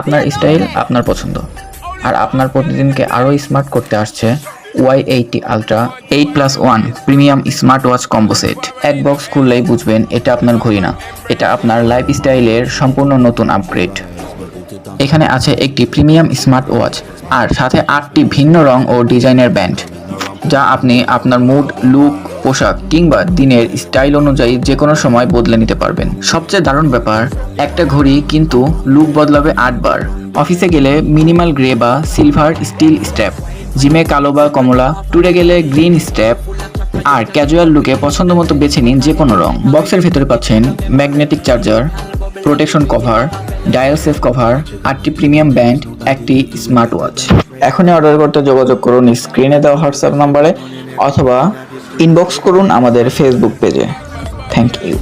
আপনার স্টাইল, আপনার পছন্দ। আর আপনার প্রতিদিনকে আরও স্মার্ট করতে আসছে Y80 ultra 8+1 premium smart watch combo set. এক বক্স খুললেই বুঝবেন এটা আপনার ঘড়ি না, এটা আপনার লাইফস্টাইলের সম্পূর্ণ নতুন আপগ্রেড। এখানে আছে একটি প্রিমিয়াম স্মার্ট ওয়াচ আর সাথে 8টি ভিন্ন রং ও ডিজাইনের ব্যান্ড, যা আপনি আপনার মুড, লুক, পোশাক কিংবা দিনের স্টাইল অনুযায়ী যে কোনো সময় বদলে নিতে পারবেন। সবচেয়ে দারুণ ব্যাপার, একটা ঘড়ি কিন্তু লুক বদলাবে 8 বার। অফিসে গেলে মিনিমাল গ্রে বা সিলভার স্টিল স্ট্র্যাপ, জিমে কালো বা কমলা, ট্যুরে গেলে গ্রিন স্ট্র্যাপ, আর ক্যাজুয়াল লুকে পছন্দ মতো বেছে নিন যে কোনো রং। বক্সের ভেতরে পাচ্ছেন magnetic charger, protection cover, dial safe cover, 8টি প্রিমিয়াম ব্যান্ড, একটি স্মার্ট ওয়াচ। এখনই অর্ডার করতে যোগাযোগ করুন স্ক্রিনে দেওয়া হোয়াটসঅ্যাপ নম্বরে অথবা ইনবক্স করুন আমাদের ফেসবুক পেজে। Thank you.